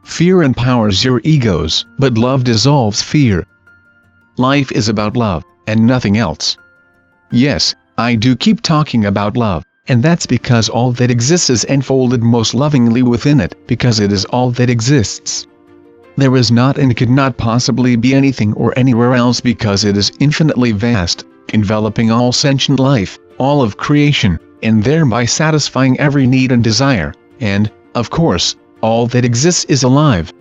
Fear empowers your egos, but love dissolves fear. Life is about love, and nothing else. Yes, I do keep talking about love, and that's because all that exists is enfolded most lovingly within it, because it is all that exists. There is not and could not possibly be anything or anywhere else because it is infinitely vast, enveloping all sentient life, all of creation, and thereby satisfying every need and desire, and, of course, all that exists is alive.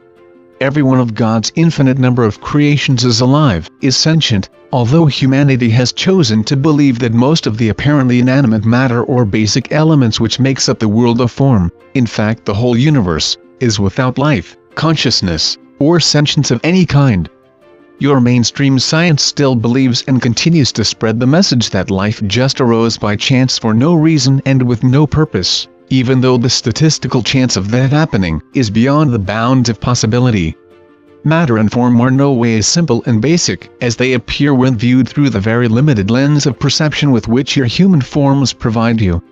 Every one of God's infinite number of creations is alive, is sentient, although humanity has chosen to believe that most of the apparently inanimate matter or basic elements which makes up the world of form, in fact the whole universe, is without life, consciousness, or sentience of any kind. Your mainstream science still believes and continues to spread the message that life just arose by chance for no reason and with no purpose, even though the statistical chance of that happening is beyond the bounds of possibility. Matter and form are no way as simple and basic as they appear when viewed through the very limited lens of perception with which your human forms provide you.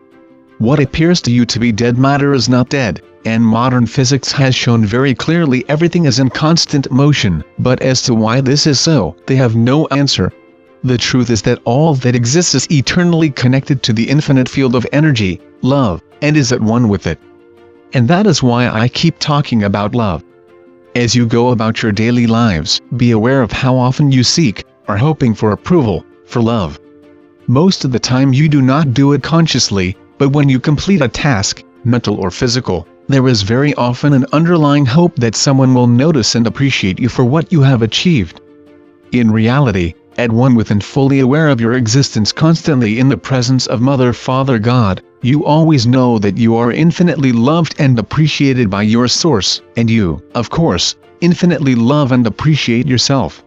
What appears to you to be dead matter is not dead, and modern physics has shown very clearly everything is in constant motion, but as to why this is so, they have no answer. The truth is that all that exists is eternally connected to the infinite field of energy, love, and is at one with it. And that is why I keep talking about love. As you go about your daily lives, be aware of how often you seek, or hoping for approval, for love. Most of the time you do not do it consciously, but when you complete a task, mental or physical, there is very often an underlying hope that someone will notice and appreciate you for what you have achieved. In reality, at one with and fully aware of your existence constantly in the presence of Mother Father God, you always know that you are infinitely loved and appreciated by your source, and you, of course, infinitely love and appreciate yourself.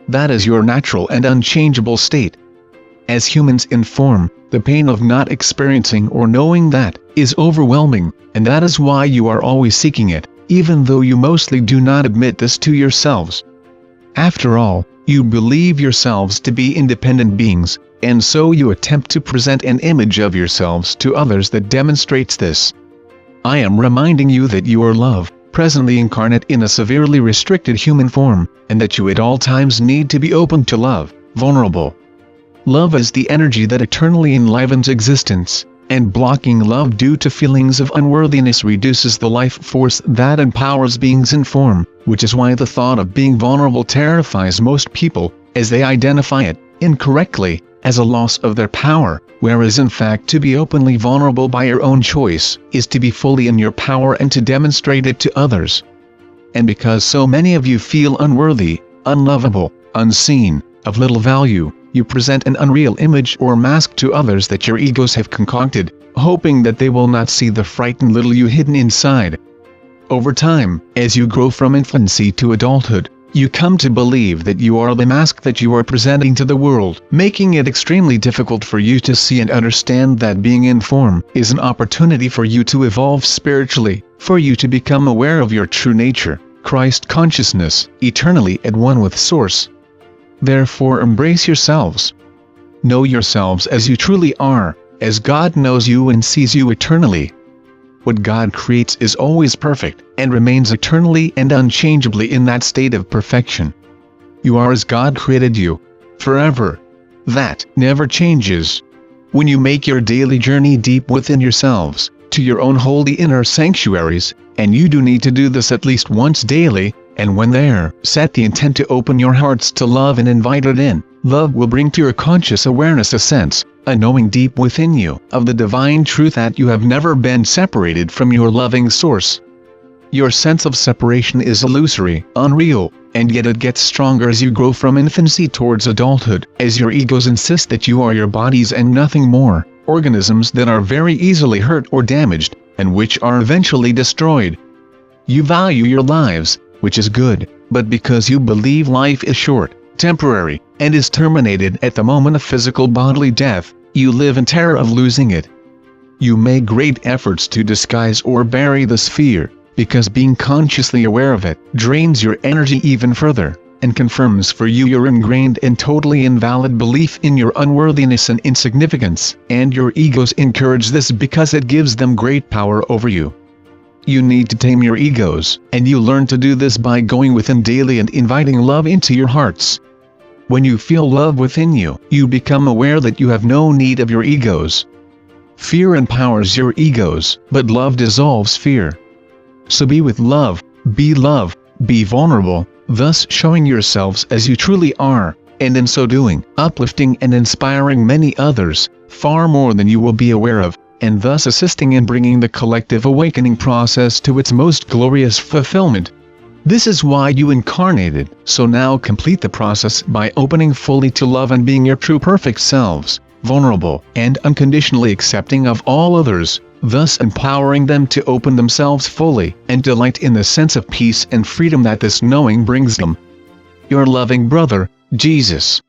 That is your natural and unchangeable state. As humans in form, the pain of not experiencing or knowing that is overwhelming, and that is why you are always seeking it, even though you mostly do not admit this to yourselves. After all, you believe yourselves to be independent beings, and so you attempt to present an image of yourselves to others that demonstrates this. I am reminding you that you are love, presently incarnate in a severely restricted human form, and that you at all times need to be open to love, vulnerable. Love is the energy that eternally enlivens existence, and blocking love due to feelings of unworthiness reduces the life force that empowers beings in form, which is why the thought of being vulnerable terrifies most people, as they identify it, incorrectly, as a loss of their power, whereas in fact to be openly vulnerable by your own choice, is to be fully in your power and to demonstrate it to others. And because so many of you feel unworthy, unlovable, unseen, of little value, you present an unreal image or mask to others that your egos have concocted, hoping that they will not see the frightened little you hidden inside. Over time, as you grow from infancy to adulthood, you come to believe that you are the mask that you are presenting to the world, making it extremely difficult for you to see and understand that being in form is an opportunity for you to evolve spiritually, for you to become aware of your true nature, Christ consciousness, eternally at one with Source. Therefore embrace yourselves. Know yourselves as you truly are, as God knows you and sees you eternally. What God creates is always perfect, and remains eternally and unchangeably in that state of perfection. You are as God created you, forever. That never changes. When you make your daily journey deep within yourselves, to your own holy inner sanctuaries, and you do need to do this at least once daily, and when there, set the intent to open your hearts to love and invite it in. Love will bring to your conscious awareness a sense, a knowing deep within you, of the divine truth that you have never been separated from your loving source. Your sense of separation is illusory, unreal, and yet it gets stronger as you grow from infancy towards adulthood, as your egos insist that you are your bodies and nothing more, organisms that are very easily hurt or damaged, and which are eventually destroyed. You value your lives, which is good, but because you believe life is short, temporary, and is terminated at the moment of physical bodily death, you live in terror of losing it. You make great efforts to disguise or bury this fear, because being consciously aware of it drains your energy even further, and confirms for you your ingrained and totally invalid belief in your unworthiness and insignificance, and your egos encourage this because it gives them great power over you. You need to tame your egos, and you learn to do this by going within daily and inviting love into your hearts. When you feel love within you, you become aware that you have no need of your egos. Fear empowers your egos, but love dissolves fear. So be with love, be vulnerable, thus showing yourselves as you truly are, and in so doing, uplifting and inspiring many others, far more than you will be aware of, and thus assisting in bringing the collective awakening process to its most glorious fulfillment. This is why you incarnated, so now complete the process by opening fully to love and being your true perfect selves, vulnerable and unconditionally accepting of all others, thus empowering them to open themselves fully and delight in the sense of peace and freedom that this knowing brings them. Your loving brother, Jesus.